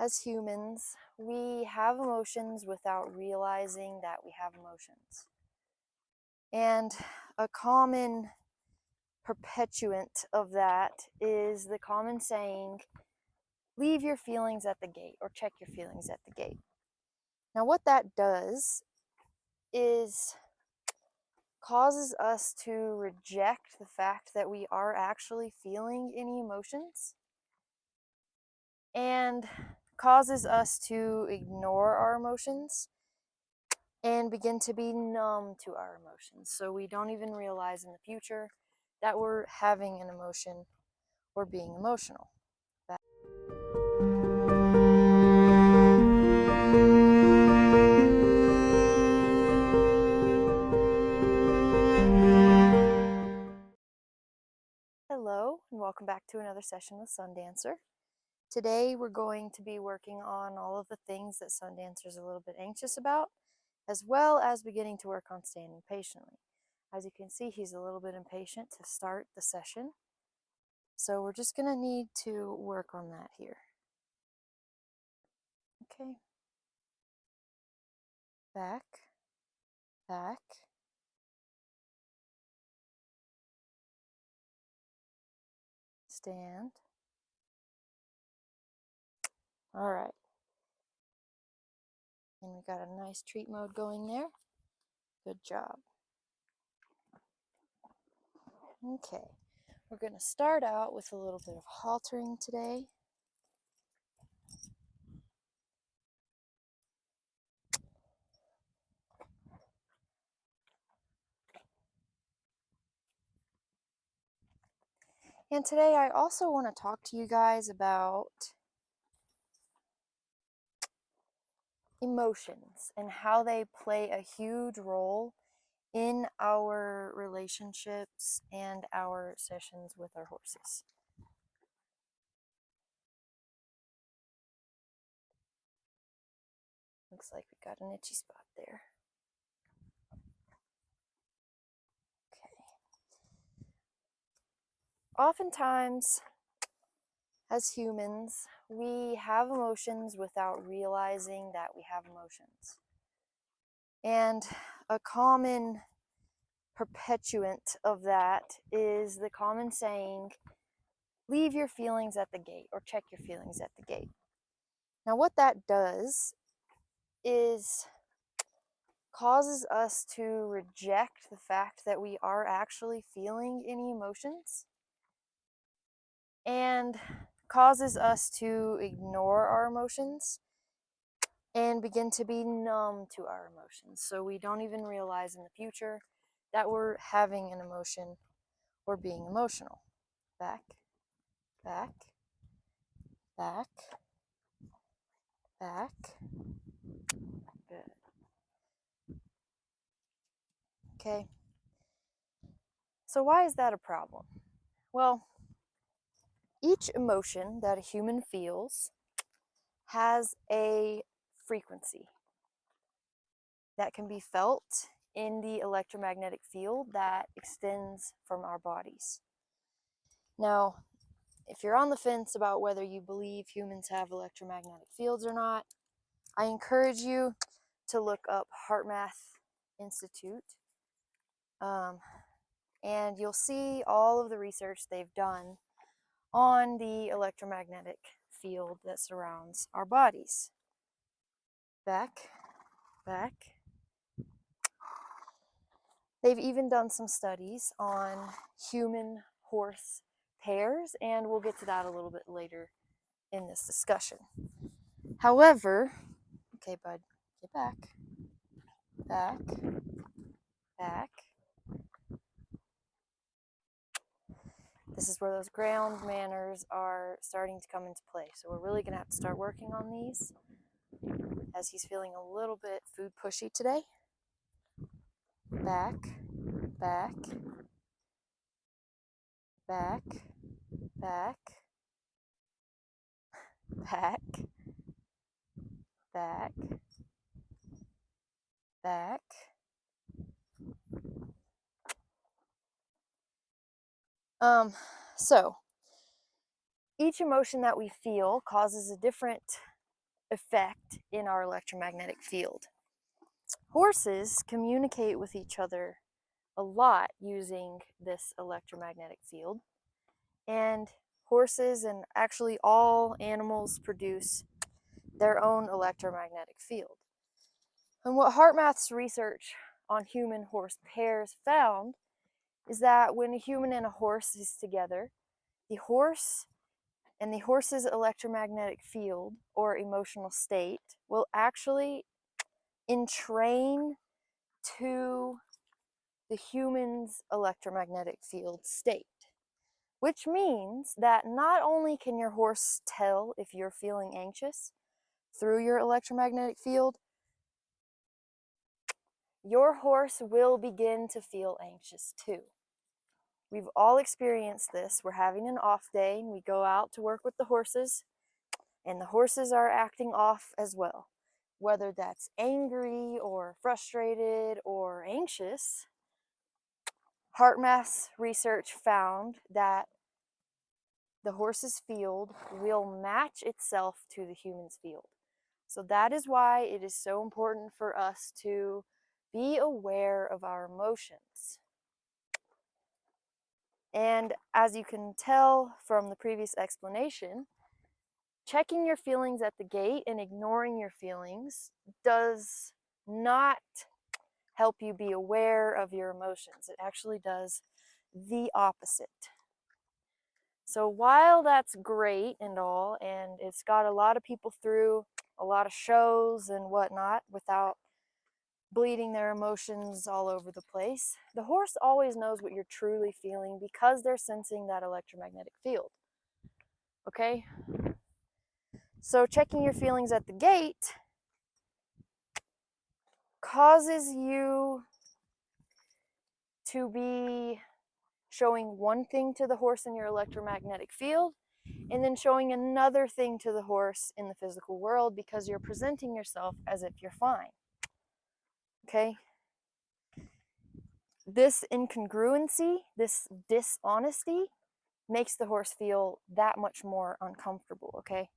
As humans, we have emotions without realizing that we have emotions. And a common perpetuant of that is the common saying, leave your feelings at the gate, or check your feelings at the gate. Now, what that does is causes us to reject the fact that we are actually feeling any emotions, and causes us to ignore our emotions and begin to be numb to our emotions. So we don't even realize in the future that we're having an emotion or being emotional. Hello, and welcome back to another session with Sundancer. Today we're going to be working on all of the things that Sundancer's a little bit anxious about, as well as beginning to work on standing patiently. As you can see, he's a little bit impatient to start the session, so we're just going to need to work on that here. Okay. Back, back. Stand. All right. And we got a nice treat mode going there. Good job. Okay. We're going to start out with a little bit of haltering today. And today I also want to talk to you guys about emotions and how they play a huge role in our relationships and our sessions with our horses. Looks like we got an itchy spot there. Okay. Oftentimes, as humans, we have emotions without realizing that we have emotions. And a common perpetuant of that is the common saying, leave your feelings at the gate, or check your feelings at the gate. Now, what that does is causes us to reject the fact that we are actually feeling any emotions, and causes us to ignore our emotions and begin to be numb to our emotions. So we don't even realize in the future that we're having an emotion or being emotional. Back, back, back, back. Good. Okay. So why is that a problem? Well, each emotion that a human feels has a frequency that can be felt in the electromagnetic field that extends from our bodies. Now, if you're on the fence about whether you believe humans have electromagnetic fields or not, I encourage you to look up HeartMath Institute, and you'll see all of the research they've done on the electromagnetic field that surrounds our bodies. Back, back. They've even done some studies on human-horse pairs, and we'll get to that a little bit later in this discussion. However, okay, bud, get back, back, back. This is where those ground manners are starting to come into play. So we're really going to have to start working on these, as he's feeling a little bit food pushy today. Back, back, back, back, back, back, back. So each emotion that we feel causes a different effect in our electromagnetic field. Horses communicate with each other a lot using this electromagnetic field, and horses and actually all animals produce their own electromagnetic field. And what HeartMath's research on human-horse pairs found is that when a human and a horse is together, the horse and the horse's electromagnetic field or emotional state will actually entrain to the human's electromagnetic field state, which means that not only can your horse tell if you're feeling anxious through your electromagnetic field, your horse will begin to feel anxious too. We've all experienced this. We're having an off day and we go out to work with the horses, and the horses are acting off as well. Whether that's angry or frustrated or anxious, HeartMath's research found that the horse's field will match itself to the human's field. So that is why it is so important for us to be aware of our emotions. And as you can tell from the previous explanation, checking your feelings at the gate and ignoring your feelings does not help you be aware of your emotions. It actually does the opposite. So while that's great and all, and it's got a lot of people through a lot of shows and whatnot without bleeding their emotions all over the place, the horse always knows what you're truly feeling because they're sensing that electromagnetic field. Okay? So checking your feelings at the gate causes you to be showing one thing to the horse in your electromagnetic field and then showing another thing to the horse in the physical world because you're presenting yourself as if you're fine. Okay? This incongruency, this dishonesty, makes the horse feel that much more uncomfortable, okay?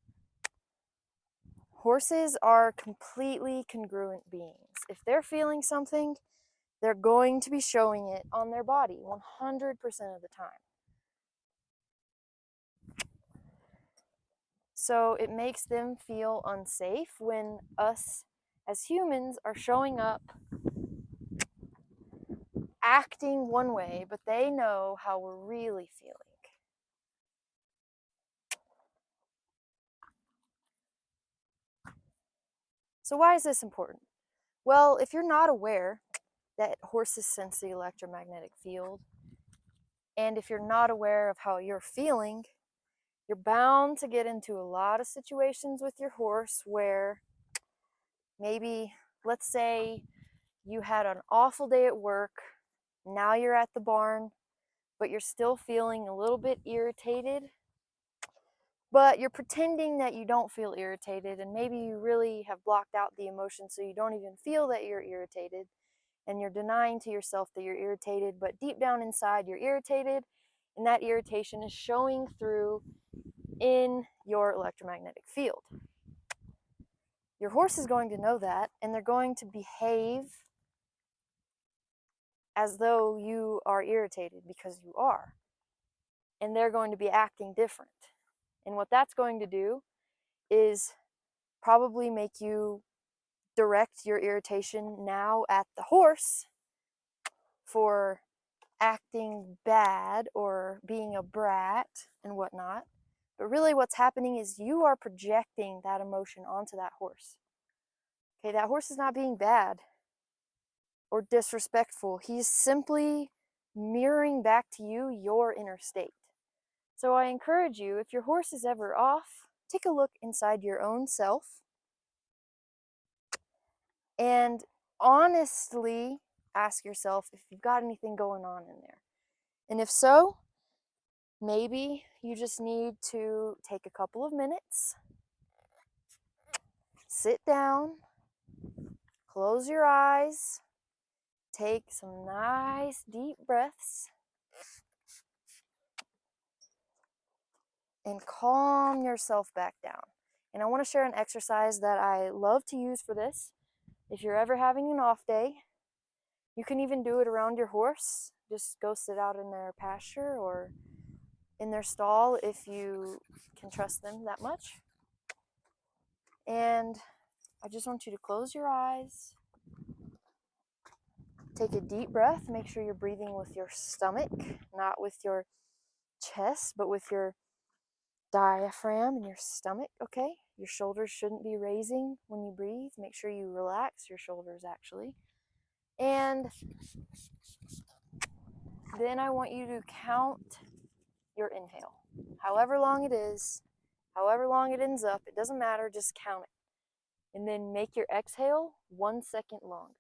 Horses are completely congruent beings. If they're feeling something, they're going to be showing it on their body 100% of the time. So it makes them feel unsafe when us as humans are showing up acting one way, but they know how we're really feeling. So why is this important? Well, if you're not aware that horses sense the electromagnetic field, and if you're not aware of how you're feeling, you're bound to get into a lot of situations with your horse where maybe, let's say, you had an awful day at work, now you're at the barn, but you're still feeling a little bit irritated, but you're pretending that you don't feel irritated, and maybe you really have blocked out the emotion so you don't even feel that you're irritated, and you're denying to yourself that you're irritated, but deep down inside you're irritated, and that irritation is showing through in your electromagnetic field. Your horse is going to know that, and they're going to behave as though you are irritated because you are. And they're going to be acting different. And what that's going to do is probably make you direct your irritation now at the horse for acting bad or being a brat and whatnot. But really what's happening is you are projecting that emotion onto that horse. Okay, that horse is not being bad or disrespectful. He's simply mirroring back to you your inner state. So I encourage you, if your horse is ever off, take a look inside your own self and honestly ask yourself if you've got anything going on in there. And if so, maybe you just need to take a couple of minutes, sit down, close your eyes, take some nice deep breaths, and calm yourself back down. And I want to share an exercise that I love to use for this. If you're ever having an off day, you can even do it around your horse. Just go sit out in their pasture or in their stall if you can trust them that much. And I just want you to close your eyes. Take a deep breath. Make sure you're breathing with your stomach, not with your chest, but with your diaphragm and your stomach, okay? Your shoulders shouldn't be raising when you breathe. Make sure you relax your shoulders, actually. And then I want you to count your inhale. However long it is, however long it ends up, it doesn't matter, just count it. And then make your exhale 1 second longer,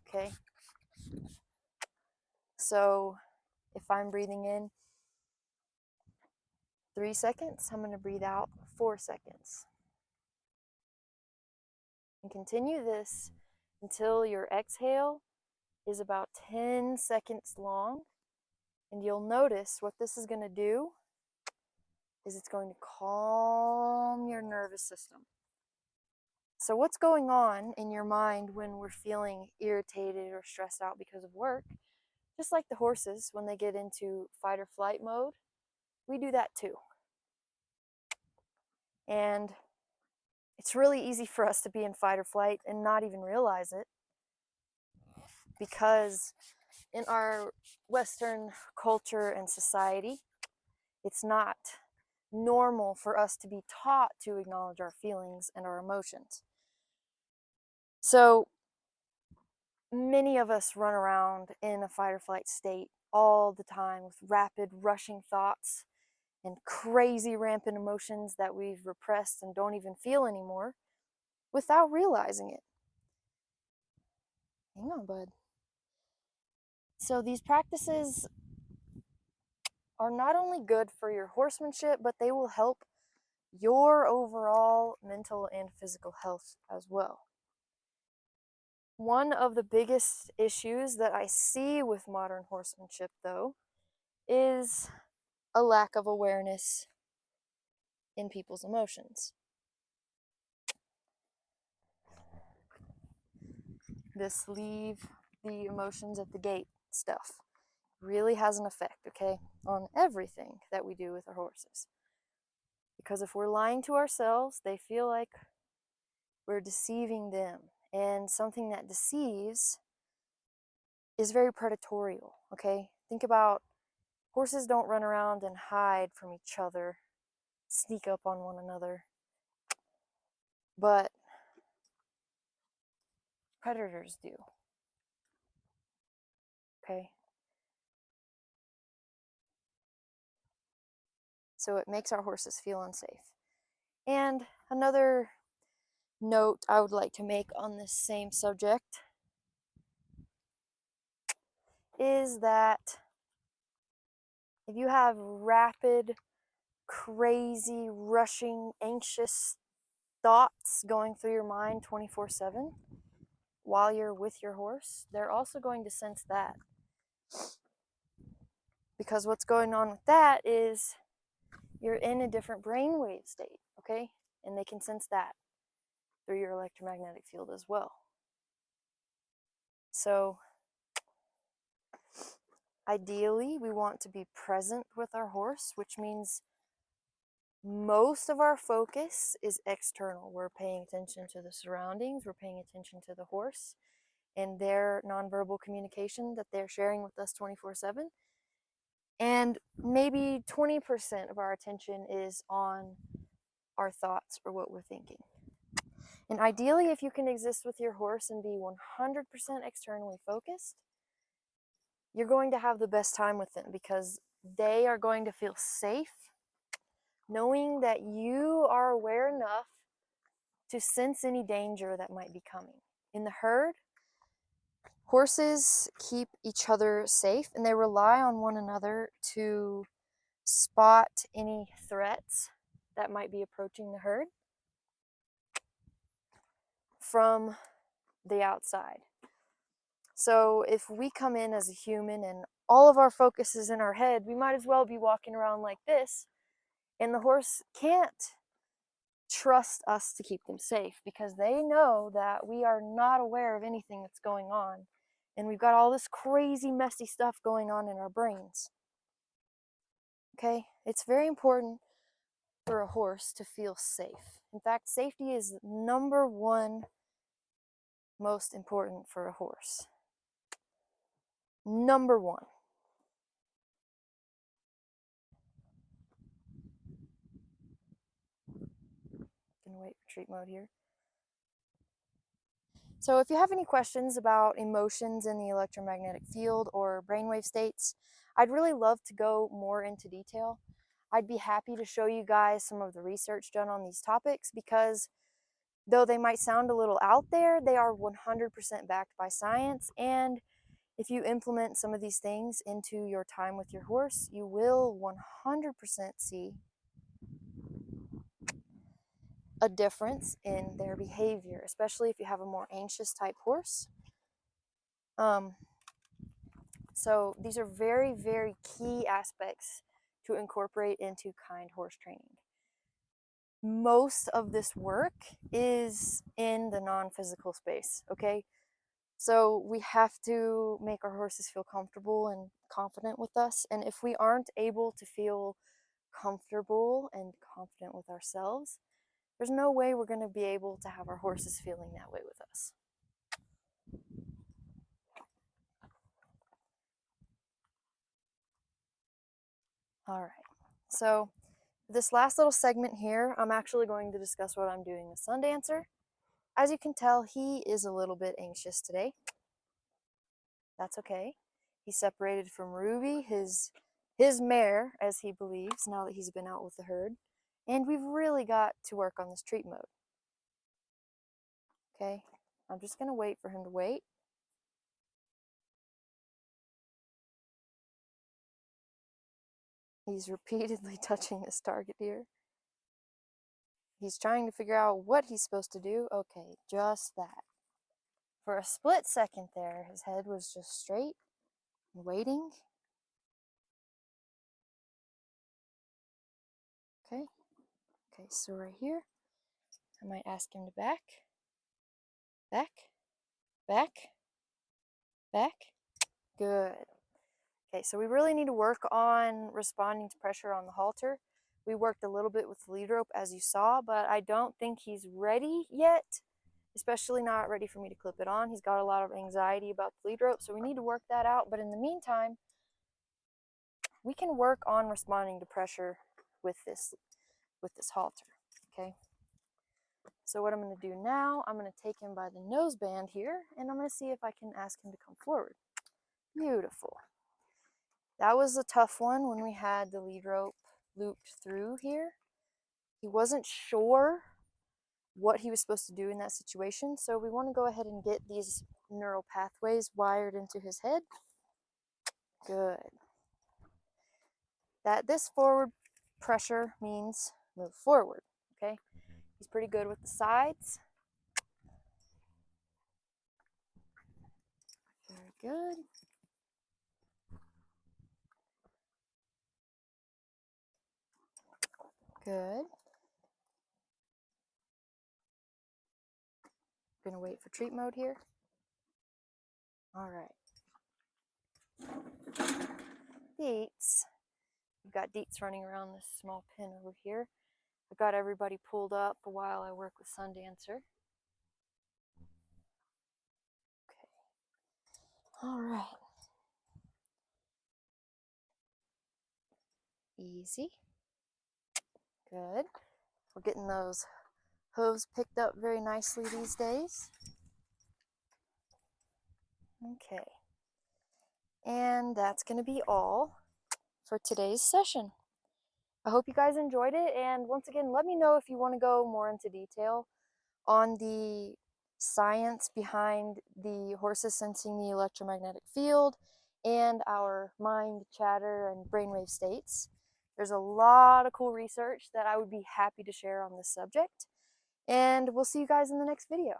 okay? So if I'm breathing in 3 seconds, I'm going to breathe out 4 seconds. And continue this until your exhale is about 10 seconds long. And you'll notice what this is going to do is it's going to calm your nervous system. So what's going on in your mind when we're feeling irritated or stressed out because of work? Just like the horses, when they get into fight or flight mode, we do that too. And it's really easy for us to be in fight or flight and not even realize it, because in our Western culture and society, it's not normal for us to be taught to acknowledge our feelings and our emotions. So many of us run around in a fight or flight state all the time with rapid rushing thoughts and crazy rampant emotions that we've repressed and don't even feel anymore without realizing it. Hang on, bud. So these practices are not only good for your horsemanship, but they will help your overall mental and physical health as well. One of the biggest issues that I see with modern horsemanship, though, is a lack of awareness in people's emotions. This leave the emotions at the gate stuff really has an effect, okay, on everything that we do with our horses. Because if we're lying to ourselves, they feel like we're deceiving them. And something that deceives is very predatory, okay? Think about horses don't run around and hide from each other, sneak up on one another. But predators do, okay? So it makes our horses feel unsafe. And another note I would like to make on this same subject is that if you have rapid, crazy, rushing, anxious thoughts going through your mind 24/7 while you're with your horse, they're also going to sense that. Because what's going on with that is you're in a different brainwave state, okay? And they can sense that through your electromagnetic field as well. So ideally, we want to be present with our horse, which means most of our focus is external. We're paying attention to the surroundings, we're paying attention to the horse and their nonverbal communication that they're sharing with us 24/7. And maybe 20% of our attention is on our thoughts or what we're thinking. And ideally, if you can exist with your horse and be 100% externally focused, you're going to have the best time with them, because they are going to feel safe knowing that you are aware enough to sense any danger that might be coming. In the herd, horses keep each other safe and they rely on one another to spot any threats that might be approaching the herd from the outside. So if we come in as a human and all of our focus is in our head, we might as well be walking around like this, and the horse can't trust us to keep them safe because they know that we are not aware of anything that's going on. And we've got all this crazy, messy stuff going on in our brains. Okay? It's very important for a horse to feel safe. In fact, safety is number one most important for a horse. Number one. Gonna wait for treat mode here. So if you have any questions about emotions in the electromagnetic field or brainwave states, I'd really love to go more into detail. I'd be happy to show you guys some of the research done on these topics because though they might sound a little out there, they are 100% backed by science. And if you implement some of these things into your time with your horse, you will 100% see a difference in their behavior, especially if you have a more anxious type horse. So these are very, very key aspects to incorporate into kind horse training. Most of this work is in the non-physical space, okay? So we have to make our horses feel comfortable and confident with us. And if we aren't able to feel comfortable and confident with ourselves, there's no way we're going to be able to have our horses feeling that way with us. All right, so this last little segment here, I'm actually going to discuss what I'm doing with Sundancer. As you can tell, he is a little bit anxious today. That's okay. He's separated from Ruby, his mare, as he believes, now that he's been out with the herd. And we've really got to work on this treat mode. Okay, I'm just going to wait for him to wait. He's repeatedly touching this target here. He's trying to figure out what he's supposed to do. Okay, just that. For a split second there, his head was just straight and waiting. Okay, so right here, I might ask him to back, back, back, back. Good. Okay, so we really need to work on responding to pressure on the halter. We worked a little bit with the lead rope, as you saw, but I don't think he's ready yet, especially not ready for me to clip it on. He's got a lot of anxiety about the lead rope, so we need to work that out. But in the meantime, we can work on responding to pressure with this halter, okay? So what I'm going to do now, I'm going to take him by the nose band here, and I'm going to see if I can ask him to come forward. Beautiful. That was a tough one when we had the lead rope looped through here. He wasn't sure what he was supposed to do in that situation, so we want to go ahead and get these neural pathways wired into his head. Good. This forward pressure means move forward, okay? He's pretty good with the sides. Very good. Good. Gonna wait for treat mode here. All right. Deets. We've got Deets running around this small pen over here. I've got everybody pulled up while I work with Sundancer. Okay. All right. Easy. Good. We're getting those hooves picked up very nicely these days. Okay. And that's going to be all for today's session. I hope you guys enjoyed it, and once again, let me know if you want to go more into detail on the science behind the horses sensing the electromagnetic field and our mind chatter and brainwave states. There's a lot of cool research that I would be happy to share on this subject, and we'll see you guys in the next video.